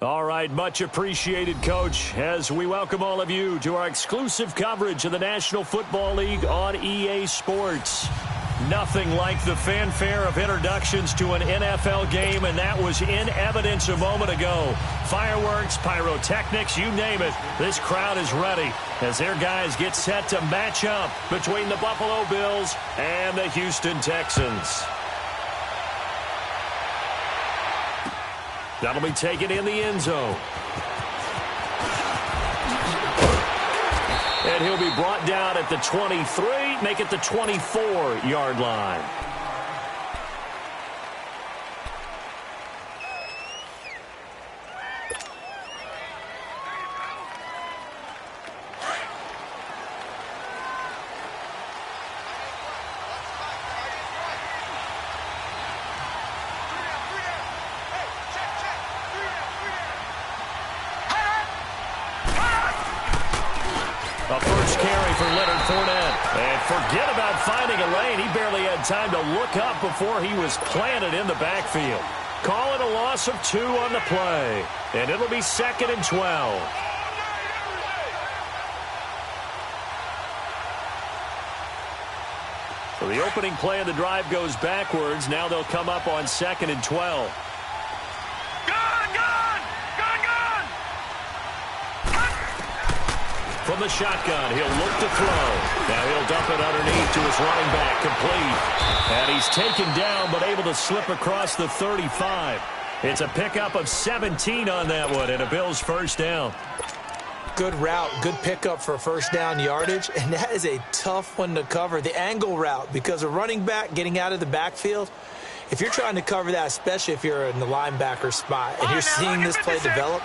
All right, much appreciated, Coach, as we welcome all of you to our exclusive coverage of the National Football League on EA Sports. Nothing like the fanfare of introductions to an NFL game, and that was in evidence a moment ago. Fireworks, pyrotechnics, you name it. This crowd is ready as their guys get set to match up between the Buffalo Bills and the Houston Texans. That'll be taken in the end zone. And he'll be brought down at the 23, make it the 24-yard line. A first carry for Leonard Fournette. And forget about finding a lane. He barely had time to look up before he was planted in the backfield. Call it a loss of 2 on the play. And it'll be 2nd and 12. So the opening play of the drive goes backwards. Now they'll come up on 2nd and 12. From the shotgun, he'll look to throw. Now he'll dump it underneath to his running back, complete. And he's taken down, but able to slip across the 35. It's a pickup of 17 on that one, and a Bills first down. Good route, good pickup for first down yardage, and that is a tough one to cover. The angle route, because a running back getting out of the backfield, if you're trying to cover that, especially if you're in the linebacker spot and you're seeing this play develop,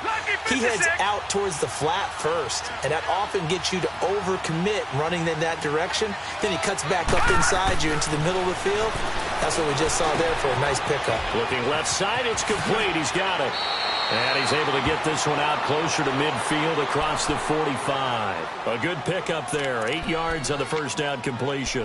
he heads out towards the flat first, and that often gets you to overcommit running in that direction. Then he cuts back up inside you into the middle of the field. That's what we just saw there for a nice pickup. Looking left side, it's complete. He's got it. And he's able to get this one out closer to midfield across the 45. A good pickup there. 8 yards on the first down completion.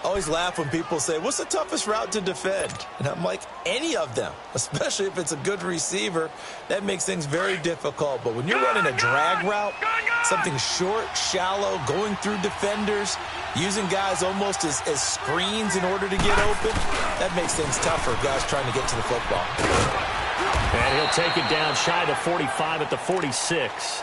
Always laugh when people say, what's the toughest route to defend? And I'm like, any of them, especially if it's a good receiver. That makes things very difficult. But when you're running a drag route, something short, shallow, going through defenders, using guys almost as screens in order to get open, that makes things tougher, guys trying to get to the football. And he'll take it down shy of the 45 at the 46.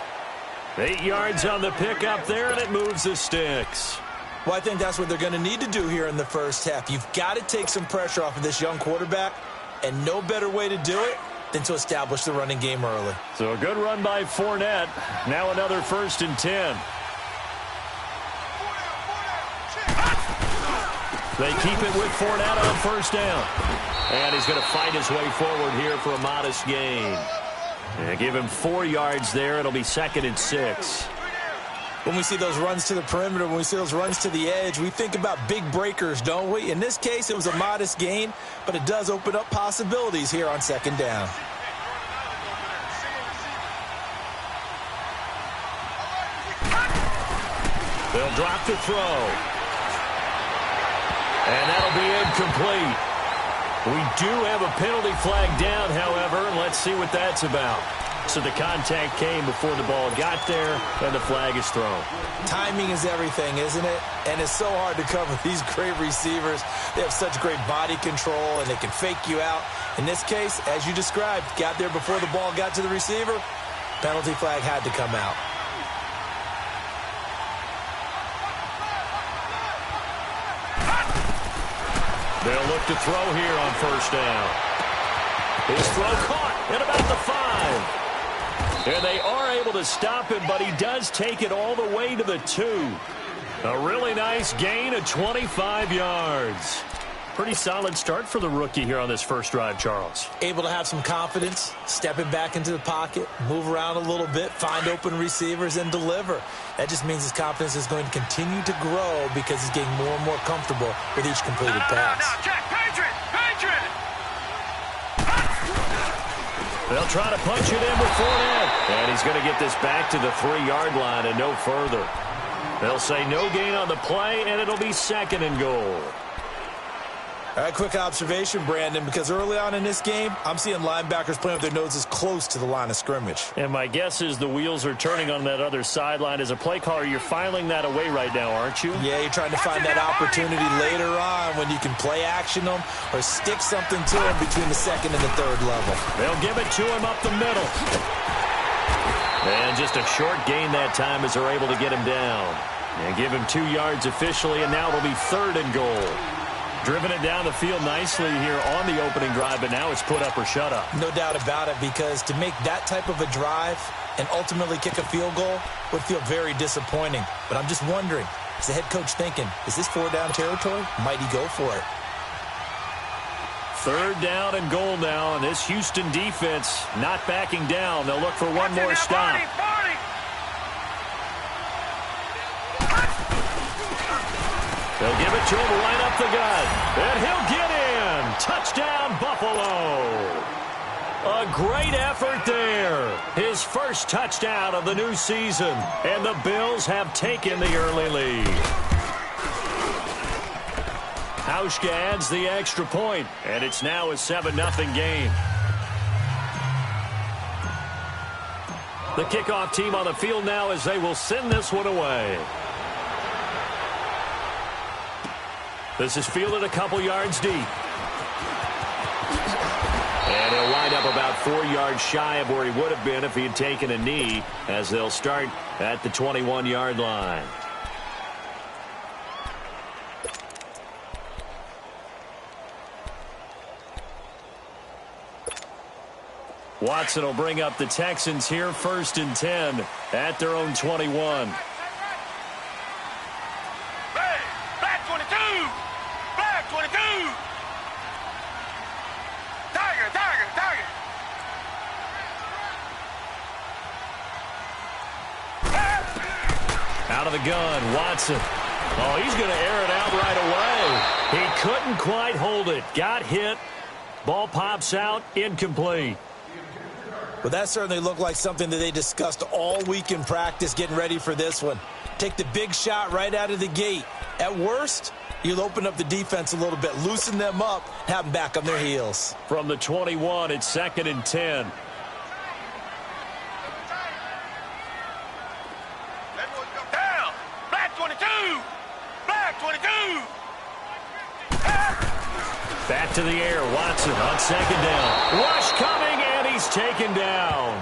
8 yards on the pickup there, and it moves the sticks. Well, I think that's what they're going to need to do here in the first half. You've got to take some pressure off of this young quarterback, and no better way to do it than to establish the running game early. So a good run by Fournette. Now another 1st and 10. They keep it with Fournette on first down. And he's going to fight his way forward here for a modest gain. And give him 4 yards there. It'll be 2nd and 6. When we see those runs to the perimeter, when we see those runs to the edge, we think about big breakers, don't we? In this case, it was a modest gain, but it does open up possibilities here on 2nd down. They'll drop to throw. And that'll be incomplete. We do have a penalty flag down, however, and let's see what that's about. So the contact came before the ball got there, and the flag is thrown. Timing is everything, isn't it? And it's so hard to cover these great receivers. They have such great body control, and they can fake you out. In this case, as you described, got there before the ball got to the receiver. Penalty flag had to come out. They'll look to throw here on first down. His throw caught at about the 5. And they are able to stop him, but he does take it all the way to the 2. A really nice gain of 25 yards. Pretty solid start for the rookie here on this first drive, Charles. Able to have some confidence, stepping back into the pocket, move around a little bit, find open receivers, and deliver. That just means his confidence is going to continue to grow because he's getting more and more comfortable with each completed pass. Now, check. Patriot! They'll try to punch it in with Fournette. And he's going to get this back to the 3-yard line and no further. They'll say no gain on the play, and it'll be 2nd and goal. All right, quick observation, Brandon, because early on in this game, I'm seeing linebackers playing with their noses close to the line of scrimmage. And my guess is the wheels are turning on that other sideline. As a play caller, you're filing that away right now, aren't you? Yeah, you're trying to find that opportunity later on when you can play action them or stick something to them between the second and the third level. They'll give it to him up the middle. And just a short gain that time as they're able to get him down. And give him 2 yards officially, and now it'll be 3rd and goal. Driven it down the field nicely here on the opening drive, but now it's put up or shut up. No doubt about it, because to make that type of a drive and ultimately kick a field goal would feel very disappointing. But I'm just wondering, is the head coach thinking, is this 4-down territory? Might he go for it? 3rd down and goal now, and this Houston defense not backing down. They'll look for one more stop. They'll give it to him right up the gut. And he'll get in. Touchdown, Buffalo. A great effort there. His first touchdown of the new season. And the Bills have taken the early lead. Hauschka adds the extra point, and it's now a 7-0 game. The kickoff team on the field now as they will send this one away. This is fielded a couple yards deep. And he'll wind up about 4 yards shy of where he would have been if he had taken a knee, as they'll start at the 21-yard line. Watson will bring up the Texans here, 1st and 10 at their own 21. Out of the gun, Watson. Oh, he's going to air it out right away. He couldn't quite hold it. Got hit. Ball pops out, incomplete. Well, that certainly looked like something that they discussed all week in practice getting ready for this one. Take the big shot right out of the gate. At worst, you'll open up the defense a little bit, loosen them up, have them back on their heels. From the 21, it's 2nd and 10. Down! Black 22! Black 22! Back to the air, Watson on 2nd down. Rush coming, and he's taken down.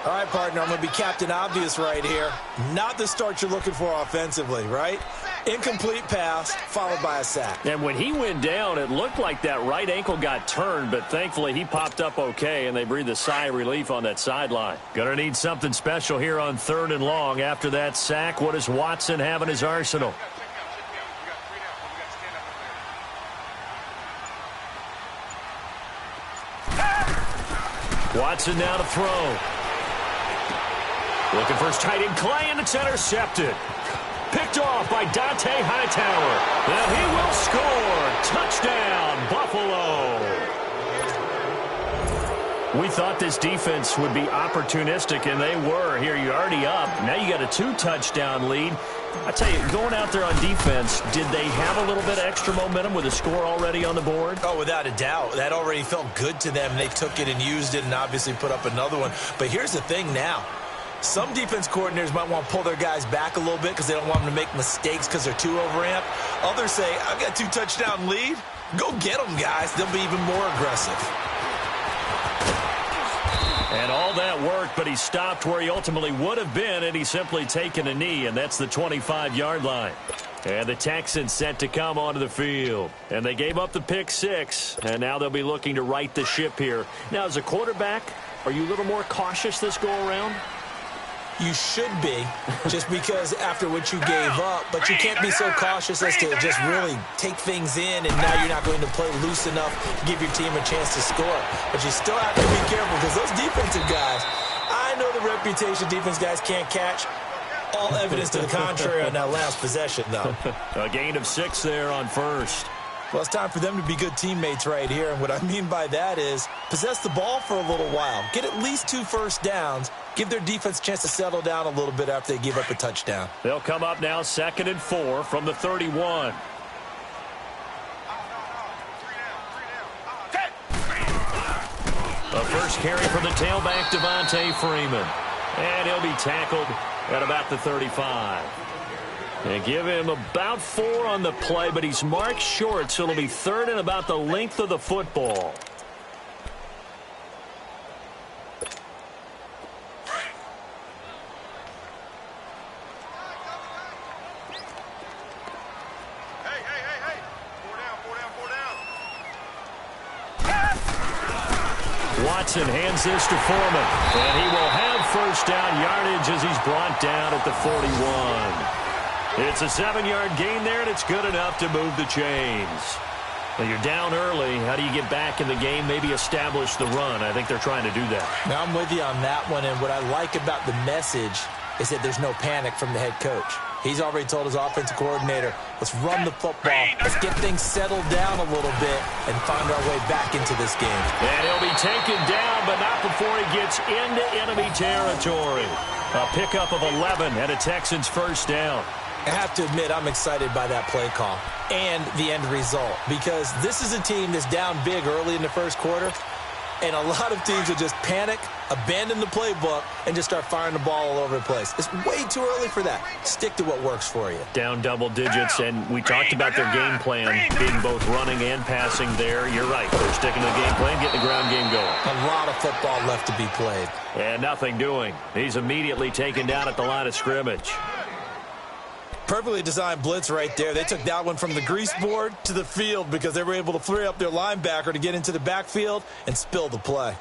All right, partner, I'm going to be Captain Obvious right here. Not the start you're looking for offensively, right? Incomplete pass, followed by a sack. And when he went down, it looked like that right ankle got turned, but thankfully he popped up okay, and they breathed a sigh of relief on that sideline. Gonna need something special here on 3rd and long. After that sack, what does Watson have in his arsenal? Watson now to throw. Looking for his tight end, Clay, and it's intercepted. Picked off by Dante Hightower. And he will score. Touchdown, Buffalo. We thought this defense would be opportunistic, and they were. Here, you're already up. Now you got a 2-touchdown lead. I tell you, going out there on defense, did they have a little bit of extra momentum with a score already on the board? Oh, without a doubt. That already felt good to them. They took it and used it and obviously put up another one. But here's the thing now. Some defense coordinators might want to pull their guys back a little bit because they don't want them to make mistakes because they're too overamped. Others say, I've got a 2-touchdown lead. Go get them, guys. They'll be even more aggressive. And all that worked, but he stopped where he ultimately would have been, and he's simply taken a knee, and that's the 25-yard line. And the Texans set to come onto the field. And they gave up the pick 6, and now they'll be looking to right the ship here. Now, as a quarterback, are you a little more cautious this go-around? You should be, just because after what you gave up, but you can't be so cautious as to just really take things in, and now you're not going to play loose enough to give your team a chance to score. But you still have to be careful because those defensive guys, I know the reputation defense guys can't catch. All evidence to the contrary on that last possession, though. A gain of 6 there on 1st. Well, it's time for them to be good teammates right here. And what I mean by that is possess the ball for a little while. Get at least 2 first downs. Give their defense a chance to settle down a little bit after they give up a touchdown. They'll come up now 2nd and 4 from the 31. A first carry for the tailback, Devontae Freeman. And he'll be tackled at about the 35. And give him about 4 on the play, but he's marked short, so it'll be 3rd and about the length of the football. Watson hands this to Foreman, and he will have first down yardage as he's brought down at the 41. It's a 7-yard gain there, and it's good enough to move the chains. Well, you're down early. How do you get back in the game, maybe establish the run? I think they're trying to do that. Now, I'm with you on that one, and what I like about the message is that there's no panic from the head coach. He's already told his offensive coordinator, let's run the football, let's get things settled down a little bit and find our way back into this game. And he'll be taken down, but not before he gets into enemy territory. A pickup of 11 and a Texans first down. I have to admit, I'm excited by that play call and the end result, because this is a team that's down big early in the first quarter, and a lot of teams will just panic, abandon the playbook, and just start firing the ball all over the place. It's way too early for that. Stick to what works for you. Down double digits, and we talked about their game plan being both running and passing there. You're right. They're sticking to the game plan, getting the ground game going. A lot of football left to be played. And nothing doing. He's immediately taken down at the line of scrimmage. Perfectly designed blitz right there. They took that one from the grease board to the field because they were able to free up their linebacker to get into the backfield and spill the play.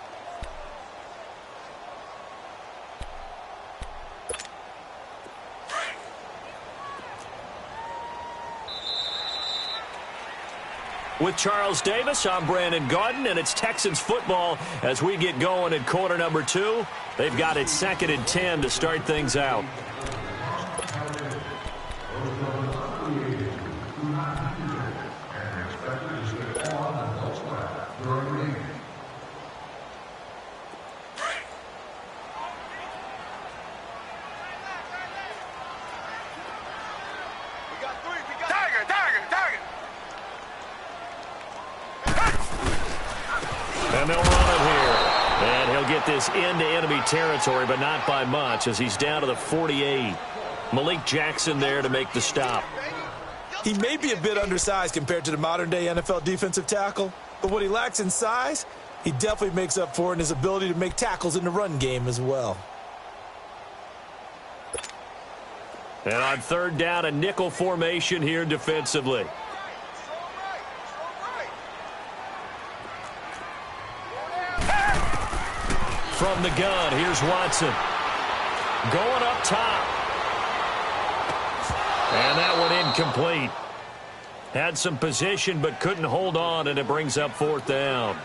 With Charles Davis, I'm Brandon Garden, and it's Texans football as we get going in quarter number 2. They've got it 2nd and 10 to start things out. And they'll run it here. And he'll get this into enemy territory, but not by much as he's down to the 48. Malik Jackson there to make the stop. He may be a bit undersized compared to the modern-day NFL defensive tackle, but what he lacks in size, he definitely makes up for in his ability to make tackles in the run game as well. And on 3rd down, a nickel formation here defensively. From the gun, here's Watson. Going up top. And that one incomplete. Had some position but couldn't hold on, and it brings up 4th down.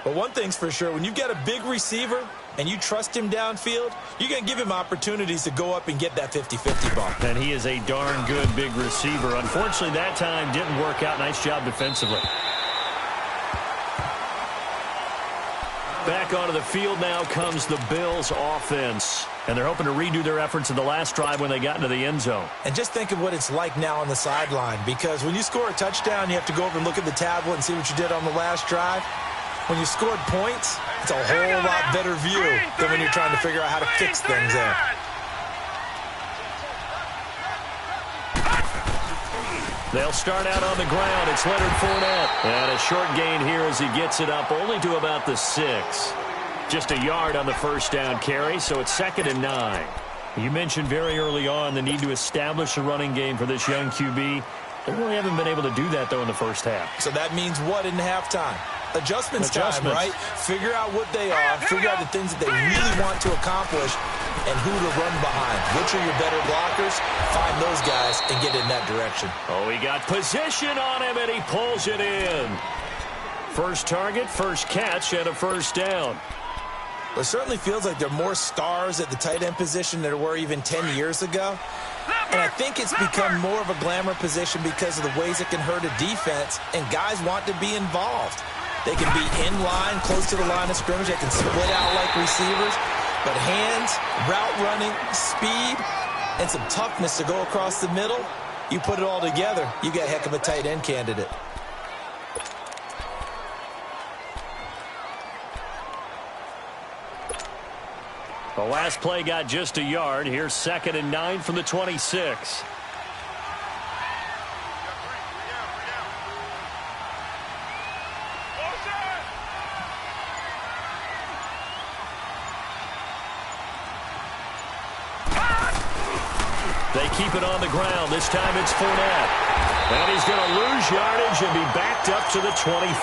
But one thing's for sure, when you've got a big receiver and you trust him downfield, you're going to give him opportunities to go up and get that 50-50 ball. And he is a darn good big receiver. Unfortunately, that time didn't work out. Nice job defensively. Back onto the field now comes the Bills offense. And they're hoping to redo their efforts in the last drive when they got into the end zone. And just think of what it's like now on the sideline, because when you score a touchdown, you have to go over and look at the tablet and see what you did on the last drive. When you scored points, it's a whole lot better view than when you're trying to figure out how to fix things there. They'll start out on the ground. It's Leonard Fournette. And a short gain here as he gets it up only to about the 6. Just a yard on the first down carry, so it's 2nd and 9. You mentioned very early on the need to establish a running game for this young QB. They really haven't been able to do that, though, in the first half. So that means what in halftime? Adjustments time, right? Figure out what they are, figure out the things that they really want to accomplish, and who to run behind. Which are your better blockers? Find those guys and get in that direction. Oh, he got position on him, and he pulls it in. First target, first catch, and a first down. It certainly feels like there are more stars at the tight end position than there were even 10 years ago. And I think it's become more of a glamour position because of the ways it can hurt a defense, and guys want to be involved. They can be in line, close to the line of scrimmage. They can split out like receivers. But hands, route running, speed, and some toughness to go across the middle, you put it all together, you got a heck of a tight end candidate. The last play got just a yard. Here's 2nd and 9 from the 26. They keep it on the ground. This time it's Fournette. And he's going to lose yardage and be backed up to the 25.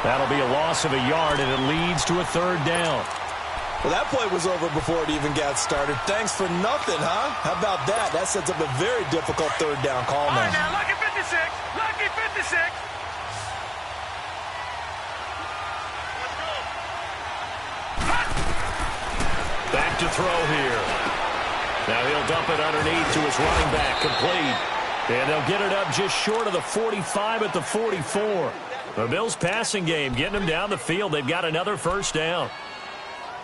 That'll be a loss of a yard, and it leads to a 3rd down. Well, that play was over before it even got started. Thanks for nothing, huh? How about that? That sets up a very difficult 3rd down call now. All right, now, lucky 56. Lucky 56. Back to throw here. Now he'll dump it underneath to his running back, complete. And they'll get it up just short of the 45 at the 44. The Bills' passing game getting them down the field. They've got another 1st down.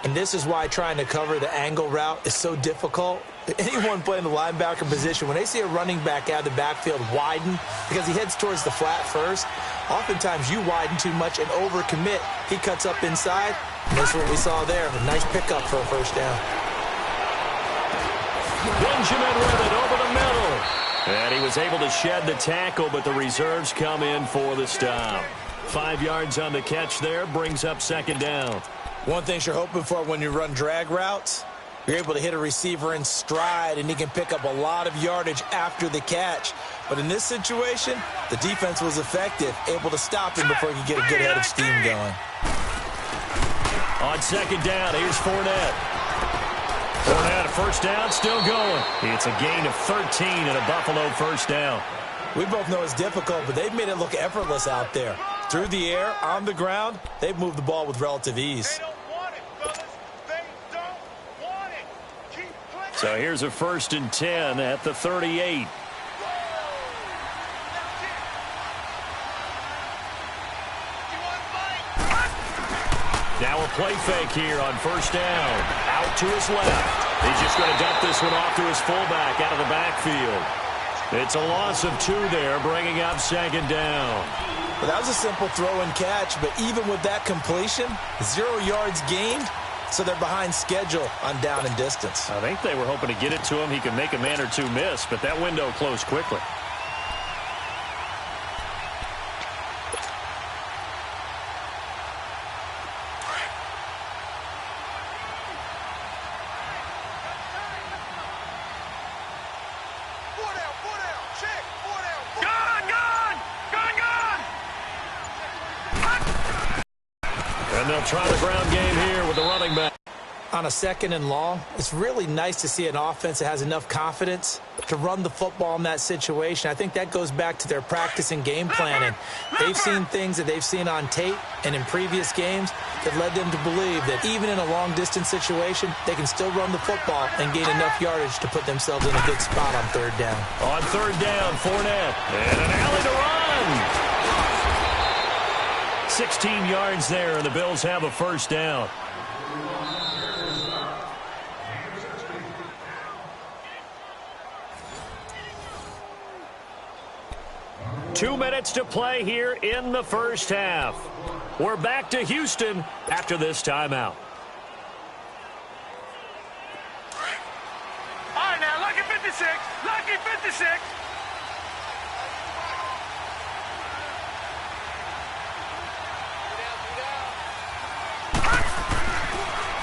And this is why trying to cover the angle route is so difficult. Anyone playing the linebacker position, when they see a running back out of the backfield widen because he heads towards the flat first, oftentimes you widen too much and overcommit. He cuts up inside, and that's what we saw there. A nice pickup for a 1st down. Benjamin with it over the middle. And he was able to shed the tackle, but the reserves come in for the stop. 5 yards on the catch there, brings up 2nd down. One thing you're hoping for when you run drag routes, you're able to hit a receiver in stride, and he can pick up a lot of yardage after the catch. But in this situation, the defense was effective, able to stop him before he could get a good head of steam going. On 2nd down, here's Fournette. Fournette, 1st down, still going. It's a gain of 13 and a Buffalo 1st down. We both know it's difficult, but they've made it look effortless out there. Through the air, on the ground, they've moved the ball with relative ease. They don't want it, fellas. They don't want it. Keep playing. So here's a 1st and 10 at the 38. Now a play fake here on 1st down. Out to his left. He's just going to dump this one off to his fullback out of the backfield. It's a loss of 2 there, bringing up 2nd down. Well, that was a simple throw and catch, but even with that completion, 0 yards gained, so they're behind schedule on down and distance. I think they were hoping to get it to him. He could make a man or 2 miss, but that window closed quickly. They'll try the ground game here with the running back. On a 2nd and long, it's really nice to see an offense that has enough confidence to run the football in that situation. I think that goes back to their practice and game planning. They've seen things that they've seen on tape and in previous games that led them to believe that even in a long-distance situation, they can still run the football and gain enough yardage to put themselves in a good spot on 3rd down. On 3rd down, Fournette. And an alley to run. 16 yards there, and the Bills have a 1st down. Two minutes to play here in the 1st half. We're back to Houston after this timeout. All right, now, lucky 56. Lucky 56.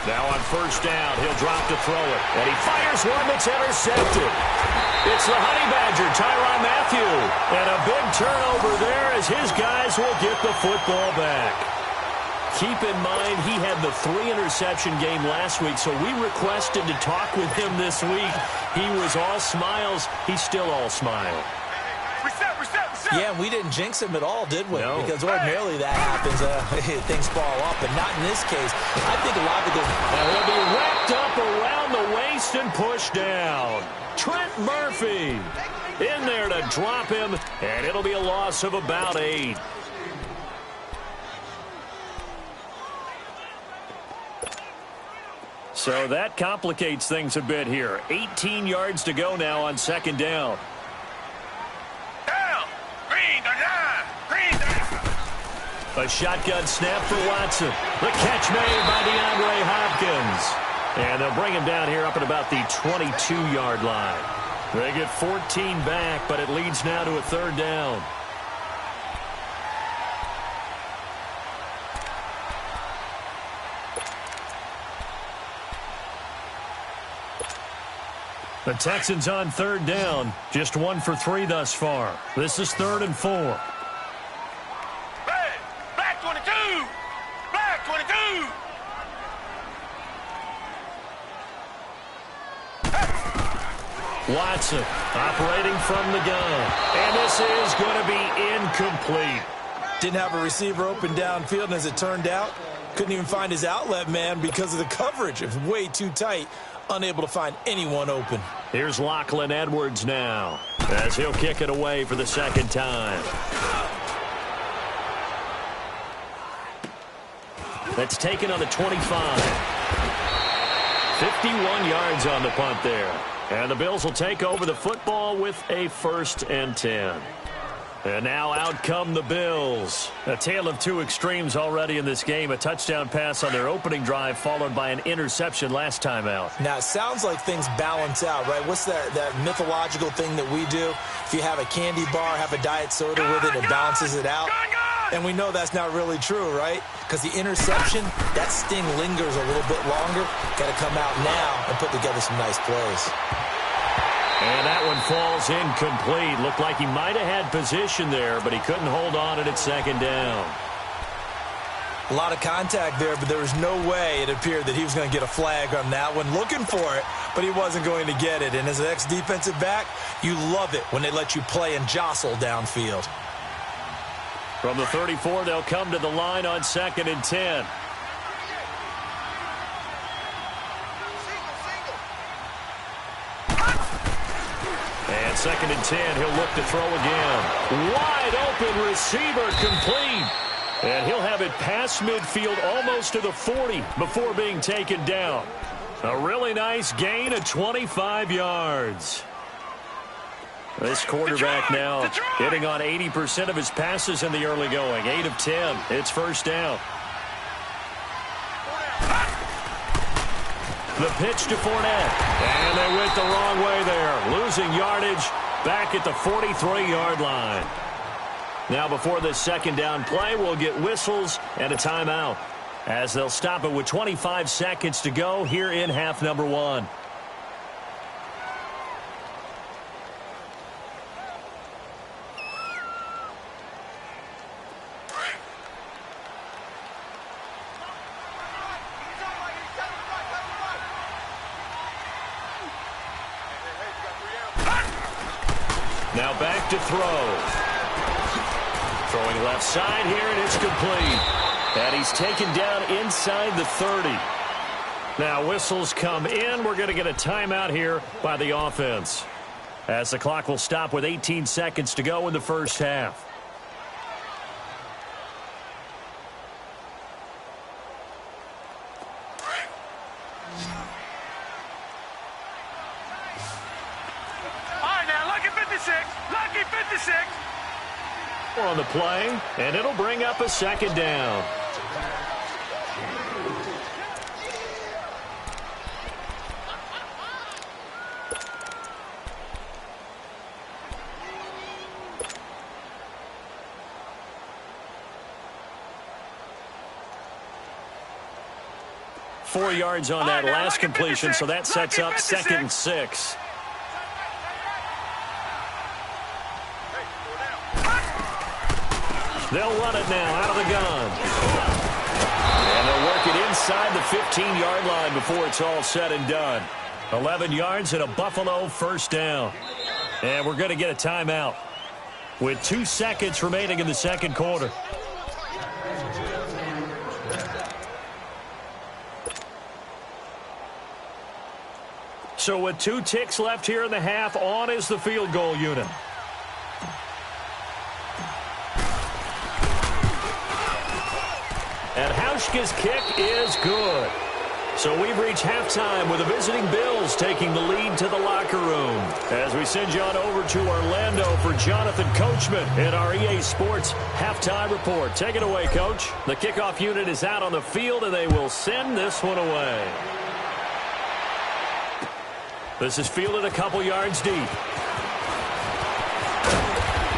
Now on 1st down, he'll drop to throw it. And he fires one that's intercepted. It's the Honey Badger, Tyrann Mathieu. And a big turnover there as his guys will get the football back. Keep in mind, he had the 3-interception game last week, so we requested to talk with him this week. He was all smiles. He's still all smile. Reset. Yeah, we didn't jinx him at all, did we? No. Because ordinarily that happens. Things fall off, but not in this case. I think a lot of it is... And he'll be wrapped up around the waist and pushed down. Trent Murphy in there to drop him, and it'll be a loss of about 8. So that complicates things a bit here. 18 yards to go now on 2nd down. A shotgun snap for Watson. The catch made by DeAndre Hopkins. And they'll bring him down here up at about the 22-yard line. They get 14 back, but it leads now to a third down. The Texans on third down, just 1 for 3 thus far. This is 3rd and 4. Hey, black 22! Black 22! Watson operating from the gun. And this is going to be incomplete. Didn't have a receiver open downfield, and as it turned out, couldn't even find his outlet man because of the coverage. It was way too tight, unable to find anyone open. Here's Lachlan Edwards now, as he'll kick it away for the second time. That's taken on the 25. 51 yards on the punt there. And the Bills will take over the football with a 1st and 10. And now out come the Bills. A tale of two extremes already in this game. A touchdown pass on their opening drive followed by an interception last time out. Now, it sounds like things balance out, right? What's that mythological thing that we do? If you have a candy bar, have a diet soda with it, it balances it out. And we know that's not really true, right? Because the interception, that sting lingers a little bit longer. Got to come out now and put together some nice plays. And that one falls incomplete. Looked like he might have had position there, but he couldn't hold on at 2nd down. A lot of contact there, but there was no way it appeared that he was going to get a flag on that one. Looking for it, but he wasn't going to get it. And as an ex-defensive back, you love it when they let you play and jostle downfield. From the 34, they'll come to the line on 2nd and 10. And 2nd and 10, he'll look to throw again. Wide open receiver, complete. And he'll have it past midfield almost to the 40 before being taken down. A really nice gain of 25 yards. This quarterback now hitting on 80% of his passes in the early going. 8 of 10. It's 1st down. The pitch to Fournette. And they went the wrong way there. Losing yardage back at the 43-yard line. Now before this 2nd down play, we'll get whistles and a timeout, as they'll stop it with 25 seconds to go here in half number 1. Now back to throw. Throwing left side here, and it's complete. And he's taken down inside the 30. Now whistles come in. We're going to get a timeout here by the offense, as the clock will stop with 18 seconds to go in the first half. Lucky 56. On the play, and it'll bring up a 2nd down. Four yards on that last completion, so that sets up 2nd and 6. They'll run it now out of the gun. And they'll work it inside the 15-yard line before it's all said and done. 11 yards and a Buffalo 1st down. And we're going to get a timeout with 2 seconds remaining in the 2nd quarter. So with 2 ticks left here in the half, on is the field goal unit. And Hauschka's kick is good. So we've reached halftime with the visiting Bills taking the lead to the locker room. As we send you on over to Orlando for Jonathan Coachman in our EA Sports halftime report. Take it away, Coach. The kickoff unit is out on the field, and they will send this one away. This is fielded a couple yards deep.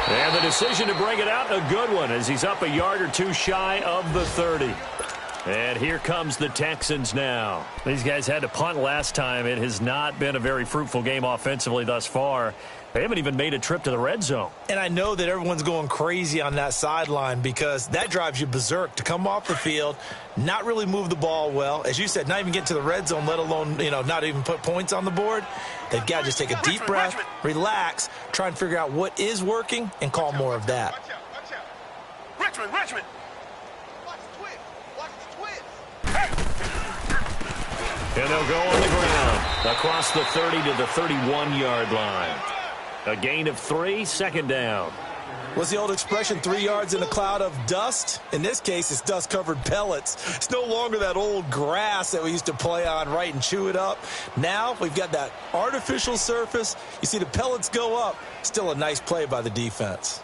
And the decision to bring it out, a good one, as he's up a yard or two shy of the 30. And here comes the Texans now. These guys had to punt last time. It has not been a very fruitful game offensively thus far. They haven't even made a trip to the red zone. And I know that everyone's going crazy on that sideline because that drives you berserk to come off the field, not really move the ball well. As you said, not even get to the red zone, let alone, not even put points on the board. They've got to just take a deep breath, relax, try and figure out what is working, and call more of that. Watch out. Richmond. Watch the twist. And they'll go on the ground across the 30 to the 31-yard line. A gain of 3, second down. What's the old expression, 3 yards in a cloud of dust? In this case, it's dust-covered pellets. It's no longer that old grass that we used to play on, right, and chew it up. Now we've got that artificial surface. You see the pellets go up. Still a nice play by the defense.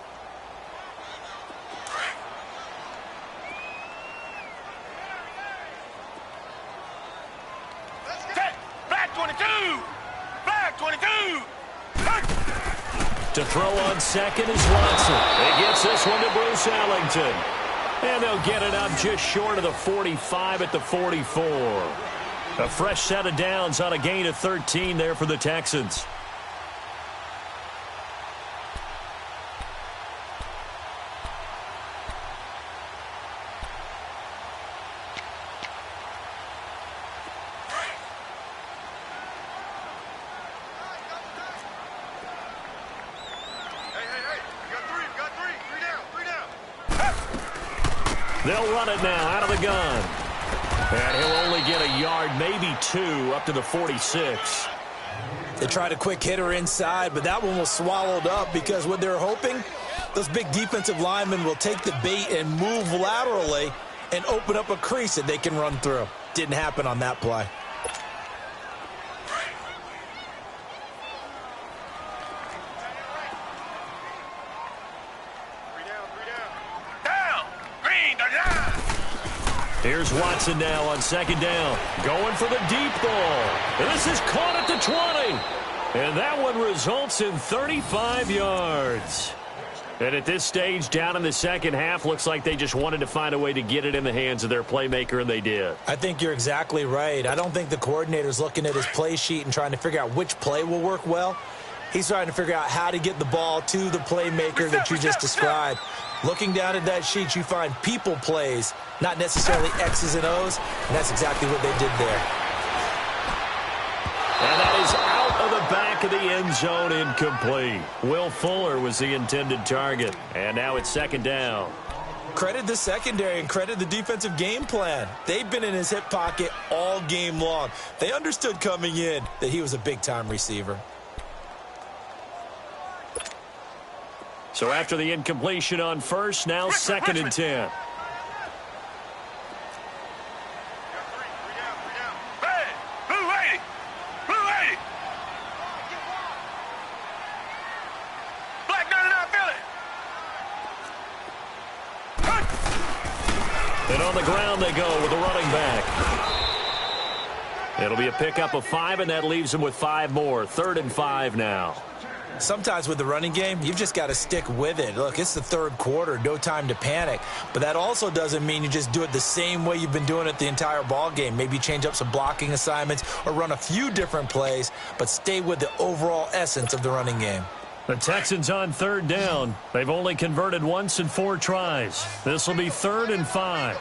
Flag 22. To throw on second is Watson. He gets this one to Bruce Ellington. And they'll get it up just short of the 45 at the 44. A fresh set of downs on a gain of 13 there for the Texans. They'll run it now out of the gun. And he'll only get a yard, maybe 2, up to the 46. They tried a quick hitter inside, but that one was swallowed up because what they're hoping, those big defensive linemen will take the bait and move laterally and open up a crease that they can run through. Didn't happen on that play. Here's Watson now on second down. Going for the deep ball. And this is caught at the 20. And that one results in 35 yards. And at this stage, down in the second half, looks like they just wanted to find a way to get it in the hands of their playmaker, and they did. I think you're exactly right. I don't think the coordinator's looking at his play sheet and trying to figure out which play will work well. He's trying to figure out how to get the ball to the playmaker that you just described. Looking down at that sheet, you find people plays, not necessarily X's and O's, and that's exactly what they did there. And that is out of the back of the end zone, incomplete. Will Fuller was the intended target, and now it's second down. Credit the secondary and credit the defensive game plan. They've been in his hip pocket all game long. They understood coming in that he was a big-time receiver. So after the incompletion on first, now second and 10. And on the ground they go with a running back. It'll be a pickup of 5, and that leaves them with 5 more. 3rd and 5 now. Sometimes with the running game, you've just got to stick with it. Look, it's the third quarter, no time to panic. But that also doesn't mean you just do it the same way you've been doing it the entire ball game. Maybe change up some blocking assignments or run a few different plays, but stay with the overall essence of the running game. The Texans on 3rd down. They've only converted once in 4 tries. This will be 3rd and 5.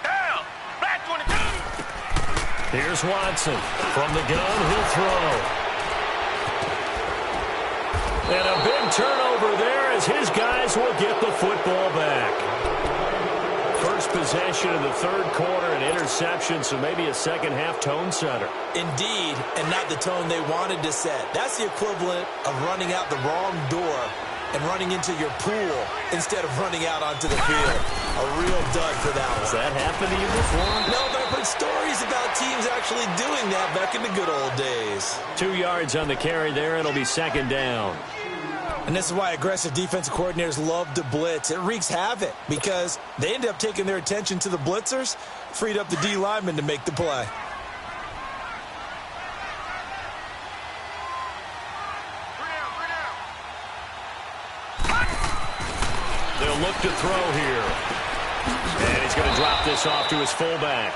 Down! Back 22! Here's Watson. From the gun, he'll throw. And a big turnover there as his guys will get the football back. First possession of the 3rd quarter, an interception, so maybe a second-half tone setter. Indeed, and not the tone they wanted to set. That's the equivalent of running out the wrong door and running into your pool instead of running out onto the field. A real dud for that one. Has that happened to you before? No, but I've heard stories about teams actually doing that back in the good old days. 2 yards on the carry there. It'll be second down. And this is why aggressive defensive coordinators love to blitz. It wreaks havoc because they end up taking their attention to the blitzers, freed up the D lineman to make the play. They'll look to throw here. And he's going to drop this off to his fullback.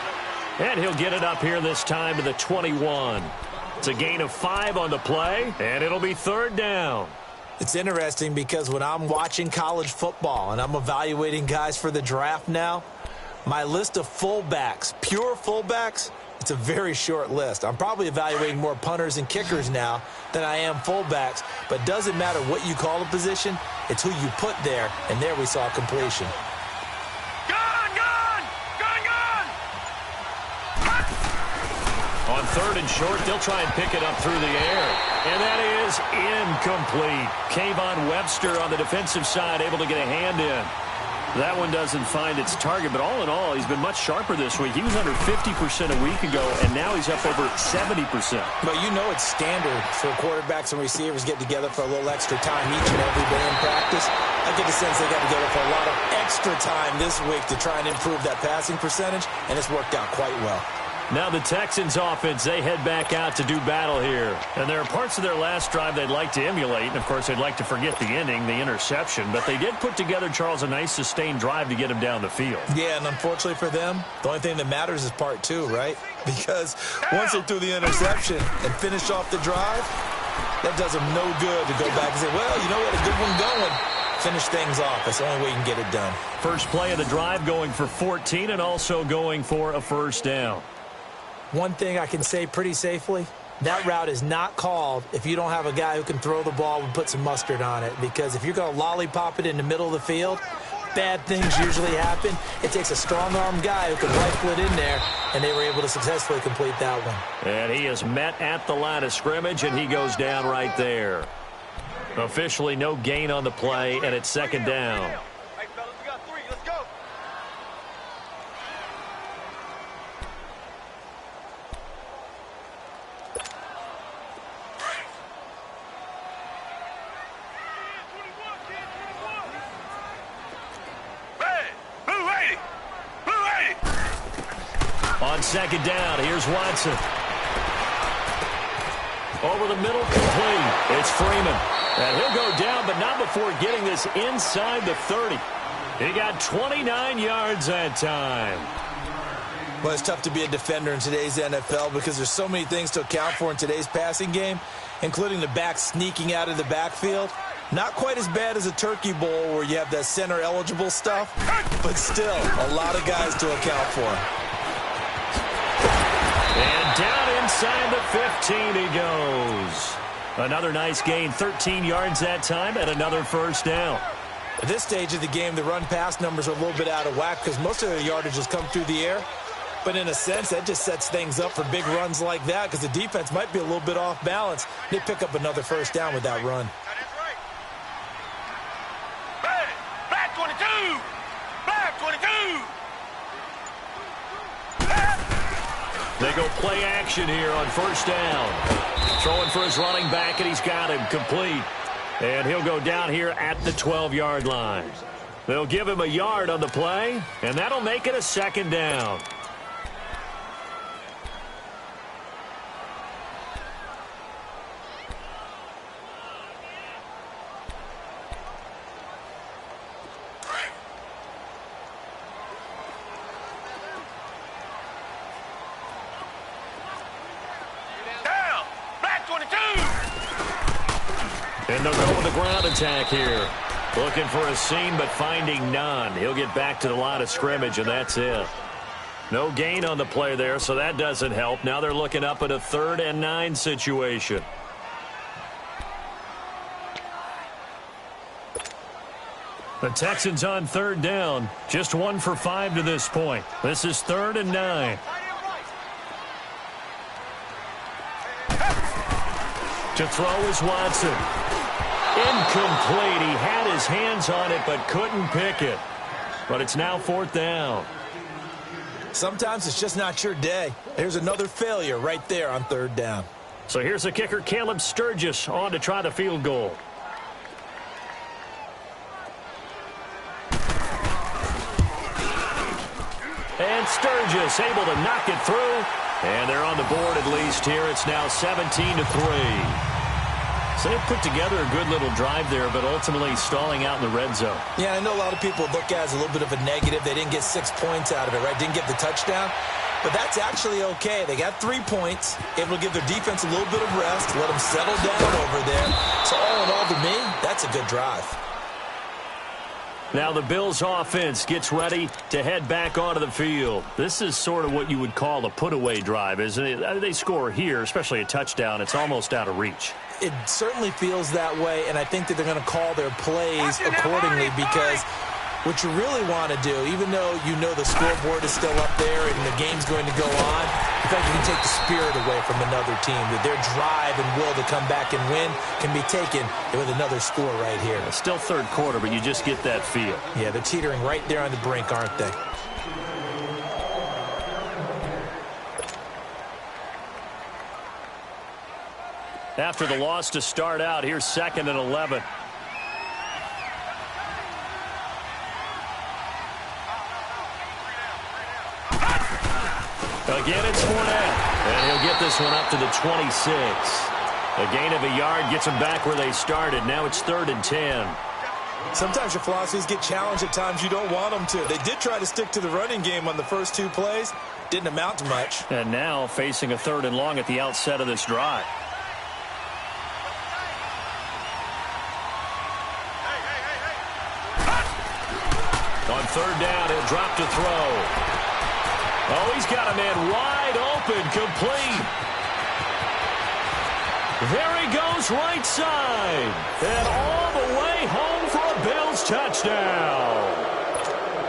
And he'll get it up here this time to the 21. It's a gain of 5 on the play, and it'll be 3rd down. It's interesting because when I'm watching college football and I'm evaluating guys for the draft now, my list of fullbacks, pure fullbacks, it's a very short list. I'm probably evaluating more punters and kickers now than I am fullbacks, but doesn't matter what you call a position, it's who you put there, and there we saw completion. On 3rd and short, they'll try and pick it up through the air. And that is incomplete. Kayvon Webster on the defensive side able to get a hand in. That one doesn't find its target, but all in all, he's been much sharper this week. He was under 50% a week ago, and now he's up over 70%. But you know it's standard for quarterbacks and receivers get together for a little extra time each and every day in practice. I get the sense they got together for a lot of extra time this week to try and improve that passing percentage, and it's worked out quite well. Now the Texans offense, they head back out to do battle here. And there are parts of their last drive they'd like to emulate. And, of course, they'd like to forget the ending, the interception. But they did put together, Charles, a nice sustained drive to get him down the field. Yeah, and unfortunately for them, the only thing that matters is part 2, right? Because once they threw the interception and finished off the drive, that does them no good to go back and say, well, you know what, a good one going. Finish things off. That's the only way you can get it done. First play of the drive going for 14 and also going for a 1st down. One thing I can say pretty safely, that route is not called if you don't have a guy who can throw the ball and put some mustard on it. Because if you're going to lollipop it in the middle of the field, bad things usually happen. It takes a strong-arm guy who can rifle it in there, and they were able to successfully complete that one. And he is met at the line of scrimmage, and he goes down right there. Officially no gain on the play, and it's 2nd down. Hey, fellas, we got 3. Let's go. On 2nd down, here's Watson. Over the middle, complete. It's Freeman. And he'll go down, but not before getting this inside the 30. He got 29 yards that time. Well, it's tough to be a defender in today's NFL because there's so many things to account for in today's passing game, including the back sneaking out of the backfield. Not quite as bad as a Turkey Bowl where you have that center-eligible stuff, but still a lot of guys to account for. And down inside the 15 he goes. Another nice gain, 13 yards that time, and another 1st down. At this stage of the game, the run-pass numbers are a little bit out of whack because most of the yardage has come through the air. But in a sense, that just sets things up for big runs like that because the defense might be a little bit off balance. They pick up another 1st down with that run. Back 22! Back 22! They go play action here on 1st down. Throwing for his running back, and he's got him complete. And he'll go down here at the 12-yard line. They'll give him a yard on the play, and that'll make it a 2nd down. And they'll go with the ground attack here. Looking for a seam, but finding none. He'll get back to the line of scrimmage, and that's it. No gain on the play there, so that doesn't help. Now they're looking up at a 3rd and 9 situation. The Texans on 3rd down. Just 1 for 5 to this point. This is 3rd and 9. To throw is Watson. Incomplete. He had his hands on it but couldn't pick it. But it's now 4th down. Sometimes it's just not your day. Here's another failure right there on 3rd down. So here's the kicker, Caleb Sturgis, on to try the field goal. And Sturgis able to knock it through. And they're on the board at least here. It's now 17-3. So they put together a good little drive there, but ultimately stalling out in the red zone. Yeah, I know a lot of people look at it as a little bit of a negative. They didn't get 6 points out of it, right? Didn't get the touchdown. But that's actually okay. They got 3 points, able to give their defense a little bit of rest, let them settle down over there. So all in all, to me, that's a good drive. Now the Bills offense gets ready to head back onto the field. This is sort of what you would call a put-away drive, isn't it? They score here, especially a touchdown. It's almost out of reach. It certainly feels that way, and I think that they're going to call their plays accordingly because what you really want to do, even though you know the scoreboard is still up there and the game's going to go on, in fact, you can take the spirit away from another team. That their drive and will to come back and win can be taken with another score right here. It's still third quarter, but you just get that feel. Yeah, they're teetering right there on the brink, aren't they? After the loss to start out, here's 2nd and 11. Again, it's Fournette, and he'll get this one up to the 26. A gain of a yard gets them back where they started. Now it's 3rd and 10. Sometimes your philosophies get challenged at times you don't want them to. They did try to stick to the running game on the first 2 plays. Didn't amount to much. And now facing a 3rd and long at the outset of this drive. On 3rd down, he'll drop to throw. Oh, he's got a man wide open, complete. There he goes, right side. And all the way home for a Bills touchdown.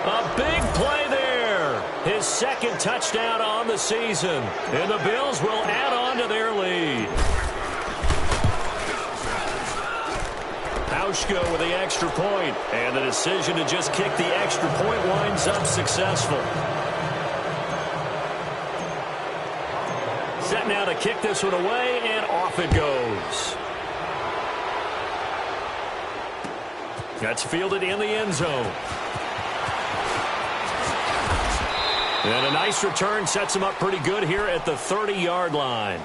A big play there. His 2nd touchdown on the season. And the Bills will add on to their lead. Hauschka with the extra point. And the decision to just kick the extra point winds up successful. Set now to kick this one away, and off it goes. That's fielded in the end zone. And a nice return sets him up pretty good here at the 30-yard line.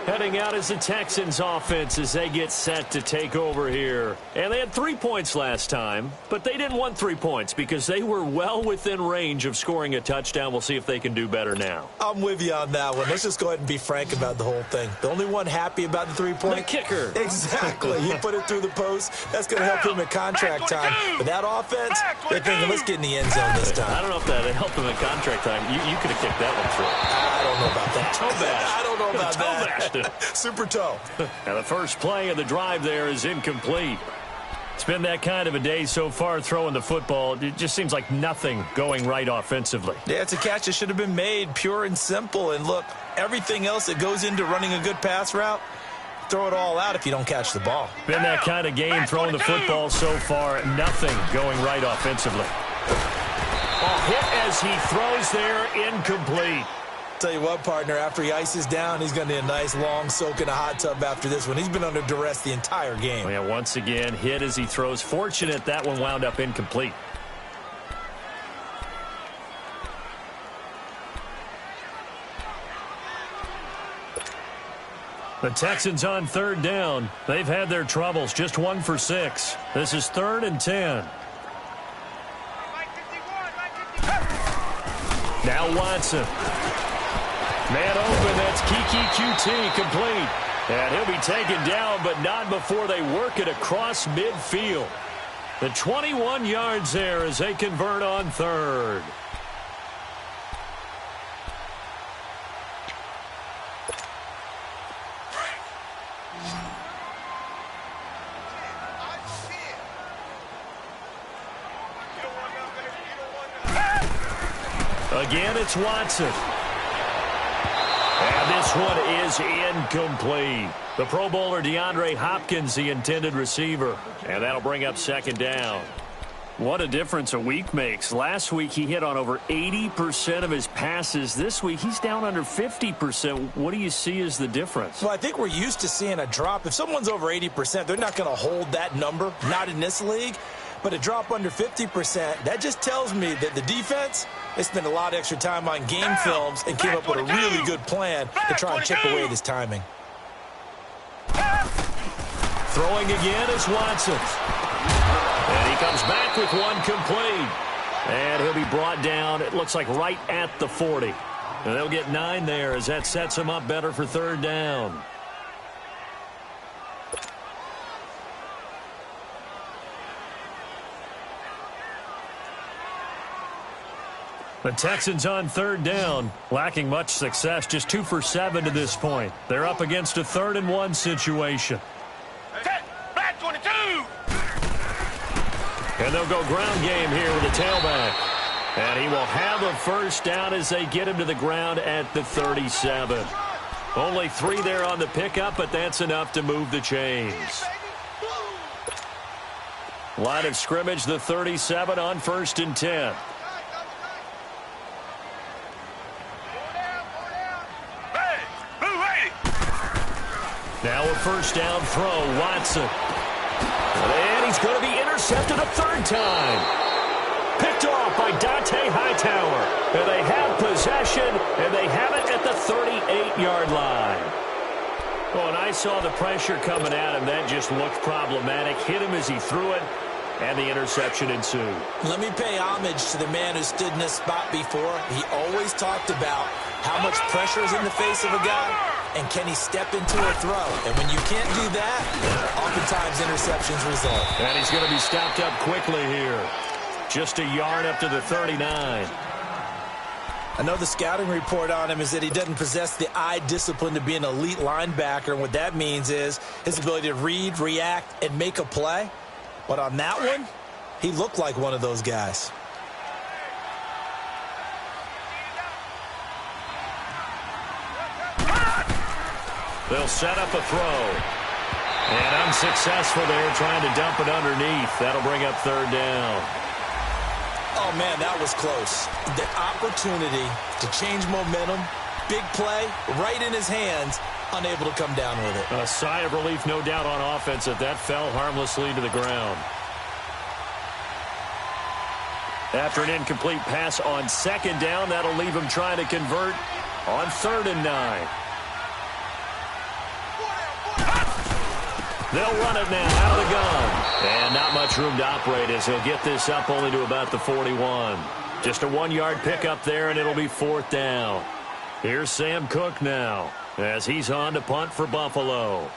Heading out is the Texans offense as they get set to take over here. And they had 3 points last time, but they didn't want 3 points because they were well within range of scoring a touchdown. We'll see if they can do better now. I'm with you on that one. Let's just go ahead and be frank about the whole thing. The only one happy about the 3-point? The kicker. Exactly. He put it through the post. That's going to help him at contract time. But that offense, they're thinking, let's get in the end zone this time. I don't know if that helped him at contract time. You could have kicked that one through. I don't know about that. Toe bash. I don't know about toe that. Bashed it. Super toe. And the first play of the drive there is incomplete. It's been that kind of a day so far throwing the football. It just seems like nothing going right offensively. Yeah, it's a catch that should have been made, pure and simple. And look, everything else that goes into running a good pass route, throw it all out if you don't catch the ball. Been that kind of game throwing the football so far. Nothing going right offensively. A hit as he throws there, incomplete. Tell you what, partner, after he ices down, he's going to need a nice long soak in a hot tub after this one. He's been under duress the entire game. Yeah, once again, hit as he throws. Fortunate that one wound up incomplete. The Texans on 3rd down. They've had their troubles, just 1 for 6. This is 3rd and 10. Now Watson. Man open, that's Kiki QT, complete. And he'll be taken down, but not before they work it across midfield. The 21 yards there as they convert on 3rd. Again, it's Watson. And this one is incomplete. The Pro Bowler DeAndre Hopkins, the intended receiver. And that'll bring up 2nd down. What a difference a week makes. Last week, he hit on over 80% of his passes. This week, he's down under 50%. What do you see as the difference? Well, I think we're used to seeing a drop. If someone's over 80%, they're not going to hold that number, not in this league. But a drop under 50%, that just tells me that the defense, they spent a lot of extra time on game films and came up with a really good plan to try and chip away this timing. Throwing again is Watson. And he comes back with one complete. And he'll be brought down, it looks like, right at the 40. And they'll get 9 there as that sets him up better for third down. The Texans on third down, lacking much success, just 2 for 7 to this point. They're up against a 3rd and 1 situation. Black 22! And they'll go ground game here with a tailback. And he will have a first down as they get him to the ground at the 37. Only 3 there on the pickup, but that's enough to move the chains. Line of scrimmage, the 37 on 1st and 10. Now a first down throw, Watson. And he's going to be intercepted a 3rd time. Picked off by Dante Hightower. And they have possession, and they have it at the 38-yard line. Oh, and I saw the pressure coming at him. That just looked problematic. Hit him as he threw it, and the interception ensued. Let me pay homage to the man who stood in this spot before. He always talked about how much pressure is in the face of a guy. And can he step into a throw? And when you can't do that, oftentimes interceptions result. And he's going to be stopped up quickly here. Just a yard up to the 39. I know the scouting report on him is that he doesn't possess the eye discipline to be an elite linebacker. And what that means is his ability to read, react, and make a play. But on that one, he looked like one of those guys. They'll set up a throw. And unsuccessful there, trying to dump it underneath. That'll bring up 3rd down. Oh, man, that was close. The opportunity to change momentum, big play, right in his hands, unable to come down with it. A sigh of relief, no doubt, on offense that fell harmlessly to the ground. After an incomplete pass on 2nd down, that'll leave him trying to convert on 3rd and 9. They'll run it now out of the gun. And not much room to operate as he'll get this up only to about the 41. Just a 1-yard pickup there, and it'll be 4th down. Here's Sam Cook now as he's on to punt for Buffalo.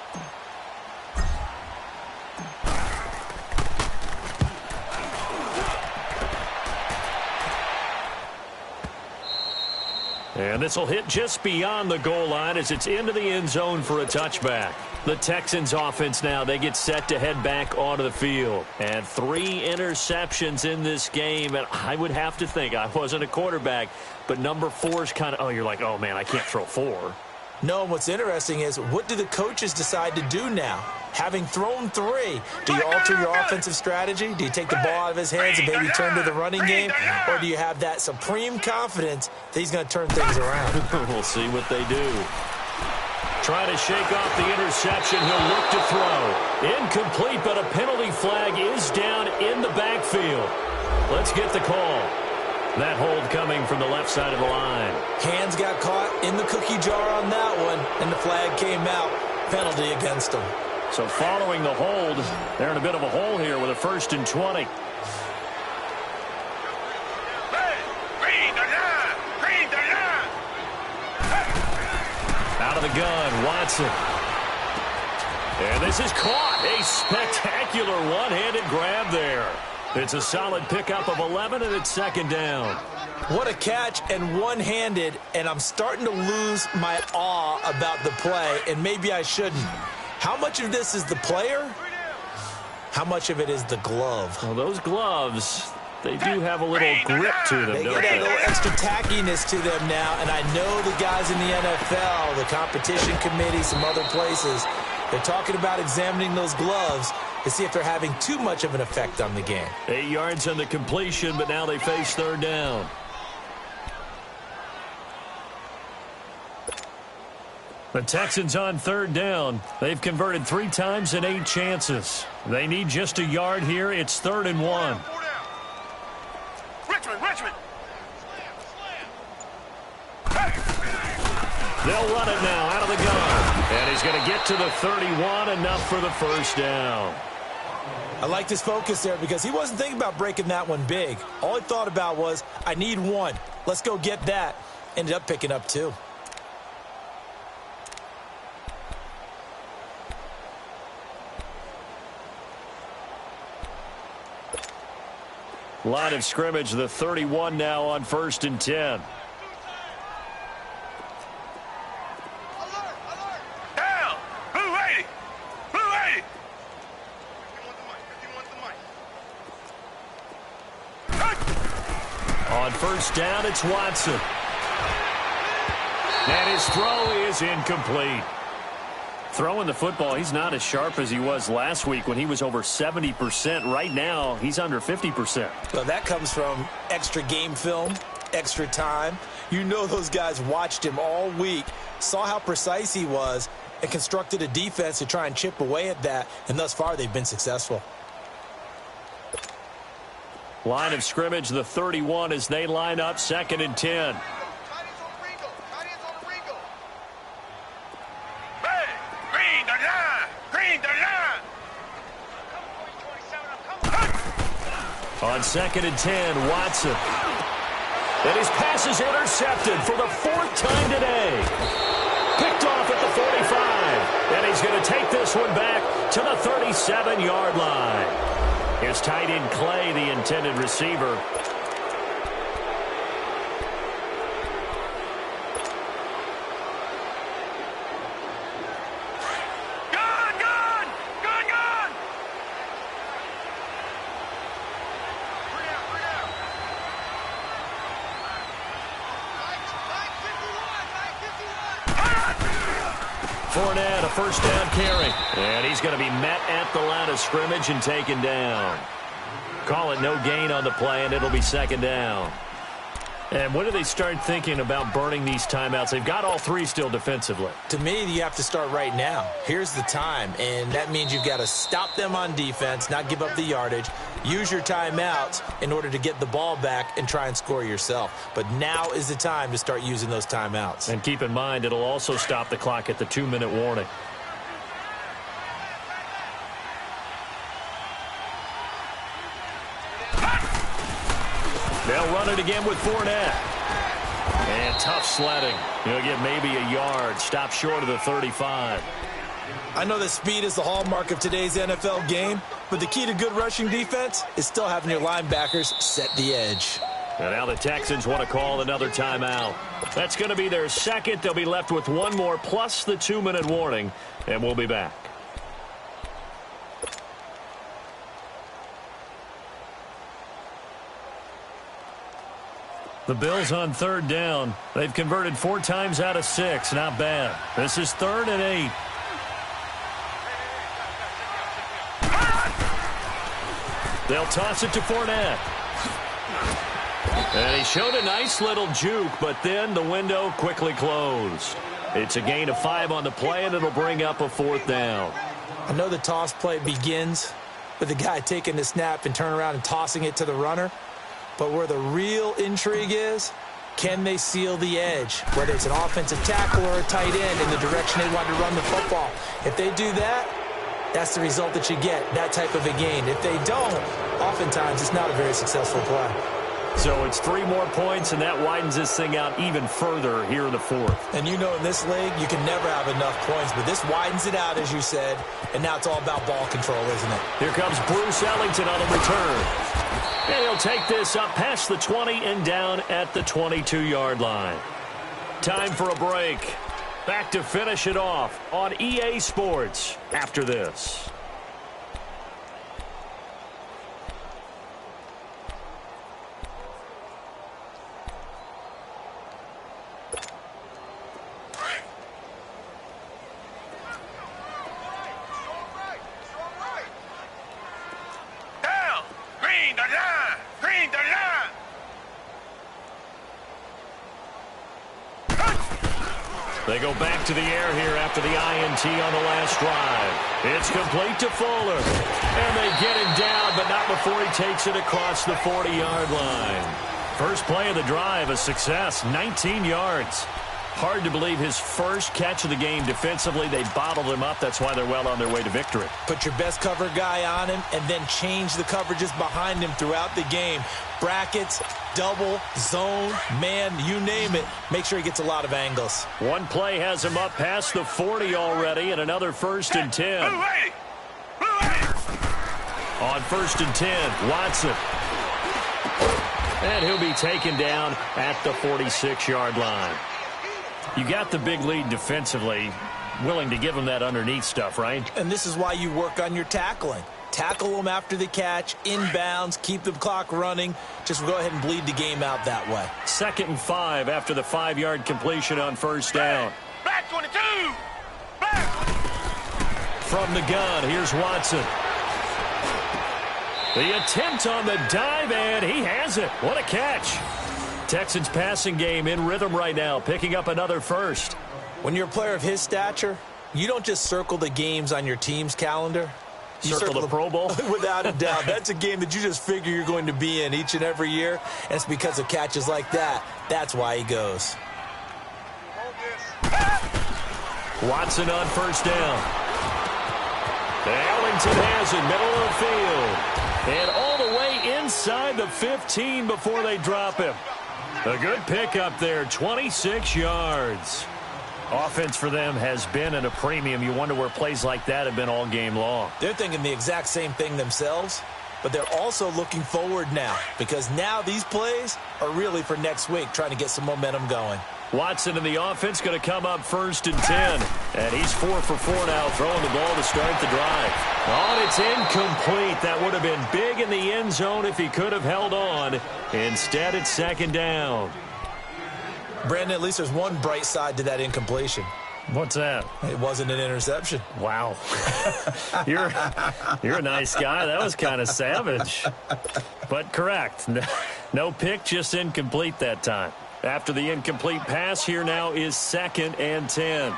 And this will hit just beyond the goal line as it's into the end zone for a touchback. The Texans offense now, they get set to head back onto the field. And 3 interceptions in this game. And I would have to think, I wasn't a quarterback, but number 4 is kind of, oh, you're like, oh, man, I can't throw 4. No, what's interesting is what do the coaches decide to do now? Having thrown 3, do you alter your offensive strategy? Do you take the ball out of his hands and maybe turn to the running game? Or do you have that supreme confidence that he's going to turn things around? We'll see what they do. Trying to shake off the interception. He'll look to throw. Incomplete, but a penalty flag is down in the backfield. Let's get the call. That hold coming from the left side of the line. Hands got caught in the cookie jar on that one, and the flag came out. Penalty against him. So following the hold, they're in a bit of a hole here with a 1st and 20. Out of the gun, Watson. And this is caught. A spectacular one-handed grab there. It's a solid pickup of 11, and it's 2nd down. What a catch, and one-handed, and I'm starting to lose my awe about the play, and maybe I shouldn't. How much of this is the player? How much of it is the glove? Well, those gloves, they do have a little grip to them, They don't get they? a little extra tackiness to them now, and I know the guys in the NFL, the competition committee, some other places, they're talking about examining those gloves to see if they're having too much of an effect on the game. 8 yards on the completion, but now they face 3rd down. The Texans on 3rd down. They've converted 3 times in 8 chances. They need just a yard here. It's 3rd and 1. Richmond. They'll run it now out of the gun. And he's He's going to get to the 31, enough for the first down. I liked his focus there because he wasn't thinking about breaking that one big. All he thought about was, I need one. Let's go get that. Ended up picking up two. Line of scrimmage, the 31 now on 1st and 10. Alert! Down! Blue 80! Blue 80! 51 the mic. On 1st down, it's Watson. And his throw is incomplete. Throwing the football, he's not as sharp as he was last week when he was over 70%. Right now, he's under 50%. Well, that comes from extra game film, extra time. You know those guys watched him all week, saw how precise he was, and constructed a defense to try and chip away at that, and thus far they've been successful. Line of scrimmage, the 31 as they line up 2nd and 10. On 2nd and 10, Watson. And his pass is intercepted for the 4th time today. Picked off at the 45. And he's going to take this one back to the 37-yard line. His tight end Clay, the intended receiver. Fournette, a 1st down carry. And he's going to be met at the line of scrimmage and taken down. Call it no gain on the play, and it'll be 2nd down. And when do they start thinking about burning these timeouts? They've got all 3 still defensively. To me, you have to start right now. Here's the time, and that means you've got to stop them on defense, not give up the yardage, use your timeouts in order to get the ball back and try and score yourself. But now is the time to start using those timeouts. And keep in mind, it'll also stop the clock at the 2-minute warning. They'll run it again with Fournette. And tough sledding. He'll get maybe a yard. Stop short of the 35. I know that speed is the hallmark of today's NFL game, but the key to good rushing defense is still having your linebackers set the edge. And now the Texans want to call another timeout. That's going to be their 2nd. They'll be left with 1 more plus the 2-minute warning, and we'll be back. The Bills on 3rd down. They've converted 4 times out of 6. Not bad. This is 3rd and 8. They'll toss it to Fournette. And he showed a nice little juke, but then the window quickly closed. It's a gain of 5 on the play, and it'll bring up a 4th down. I know the toss play begins with the guy taking the snap and turning around and tossing it to the runner. But where the real intrigue is, can they seal the edge? Whether it's an offensive tackle or a tight end in the direction they want to run the football. If they do that, that's the result that you get, that type of a gain. If they don't, oftentimes it's not a very successful play. So it's 3 more points, and that widens this thing out even further here in the 4th. And you know in this league, you can never have enough points, but this widens it out, as you said, and now it's all about ball control, isn't it? Here comes Bruce Ellington on the return. And he'll take this up past the 20 and down at the 22-yard line. Time for a break. Back to finish it off on EA Sports after this. They go back to the air here after the INT on the last drive. It's complete to Fuller. And they get him down, but not before he takes it across the 40-yard line. First play of the drive, a success, 19 yards. Hard to believe his first catch of the game defensively. They bottled him up. That's why they're well on their way to victory. Put your best cover guy on him and then change the coverages behind him throughout the game. Brackets, double, zone, man, you name it. Make sure he gets a lot of angles. One play has him up past the 40 already, and another 1st and 10. On 1st and 10, Watson. And he'll be taken down at the 46-yard line. You got the big lead defensively, willing to give him that underneath stuff, right? And this is why you work on your tackling. Tackle them after the catch, inbounds, keep the clock running. Just go ahead and bleed the game out that way. 2nd and 5 after the 5-yard completion on 1st down. Back 22! Back! From the gun, here's Watson. The attempt on the dive, and he has it. What a catch. Texans passing game in rhythm right now, picking up another 1st. When you're a player of his stature, you don't just circle the games on your team's calendar. You Circle the Pro Bowl? Without a doubt. That's a game that you just figure you're going to be in each and every year, and it's because of catches like that. That's why he goes. Watson on 1st down. Ellington has it, middle of the field. And all the way inside the 15 before they drop him. A good pickup there, 26 yards. Offense for them has been at a premium. You wonder where plays like that have been all game long. They're thinking the exact same thing themselves, but they're also looking forward now because now these plays are really for next week, trying to get some momentum going. Watson in the offense going to come up 1st and 10. And he's 4 for 4 now, throwing the ball to start the drive. Oh, and it's incomplete. That would have been big in the end zone if he could have held on. Instead, it's 2nd down. Brandon, at least there's one bright side to that incompletion. What's that? It wasn't an interception. Wow. You're a nice guy. That was kind of savage. But correct. No pick, just incomplete that time. After the incomplete pass, here now is 2nd and 10.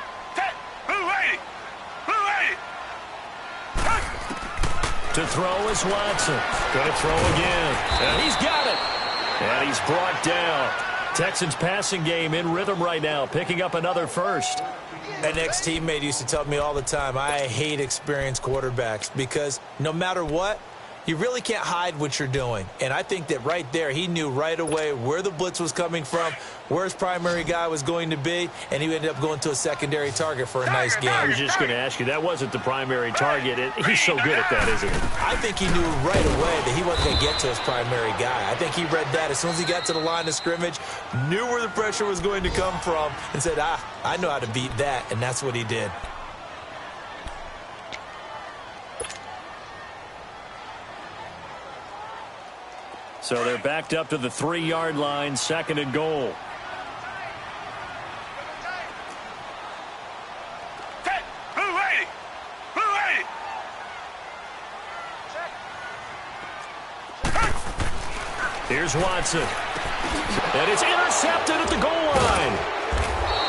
To throw is Watson. Going to throw again. And he's got it. And he's brought down. Texans passing game in rhythm right now, picking up another 1st. An ex-teammate used to tell me all the time, I hate experienced quarterbacks because no matter what, you really can't hide what you're doing. And I think that right there, he knew right away where the blitz was coming from, where his primary guy was going to be, and he ended up going to a secondary target for a nice game. I was just going to ask you, that wasn't the primary target. He's so good at that, isn't he? I think he knew right away that he wasn't going to get to his primary guy. I think he read that as soon as he got to the line of scrimmage, knew where the pressure was going to come from, and said, I know how to beat that, and that's what he did. So they're backed up to the 3-yard line, 2nd and goal. Here's Watson. And it's intercepted at the goal line.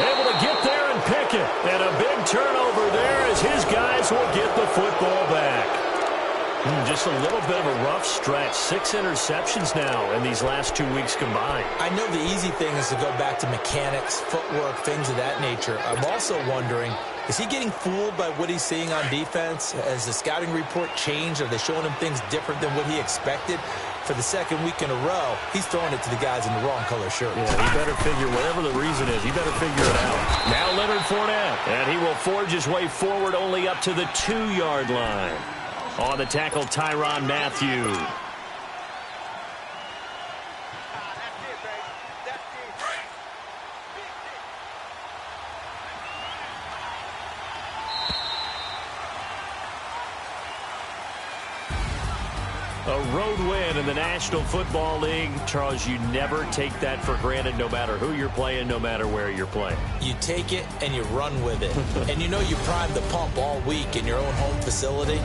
Able to get there and pick it. And a big turnover there as his guys will get the football back. Just a little bit of a rough stretch. 6 interceptions now in these last 2 weeks combined. I know the easy thing is to go back to mechanics, footwork, things of that nature. I'm also wondering, is he getting fooled by what he's seeing on defense? Has the scouting report changed? Are they showing him things different than what he expected? For the 2nd week in a row, he's throwing it to the guys in the wrong color shirts. Yeah, he better figure, whatever the reason is, he better figure it out. Now Leonard Fournette, and he will forge his way forward only up to the 2-yard line. On the tackle, Tyrann Mathieu. A road win in the National Football League. Charles, you never take that for granted no matter who you're playing, no matter where you're playing. You take it and you run with it. And you know you primed the pump all week in your own home facility.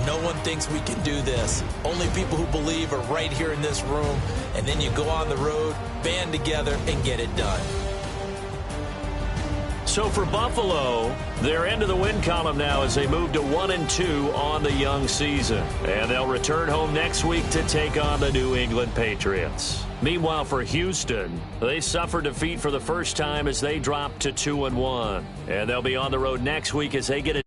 No one thinks we can do this. Only people who believe are right here in this room. And then you go on the road, band together, and get it done. So for Buffalo, they're into the win column now as they move to 1-2 on the young season. And they'll return home next week to take on the New England Patriots. Meanwhile, for Houston, they suffered defeat for the first time as they dropped to 2-1. And they'll be on the road next week as they get a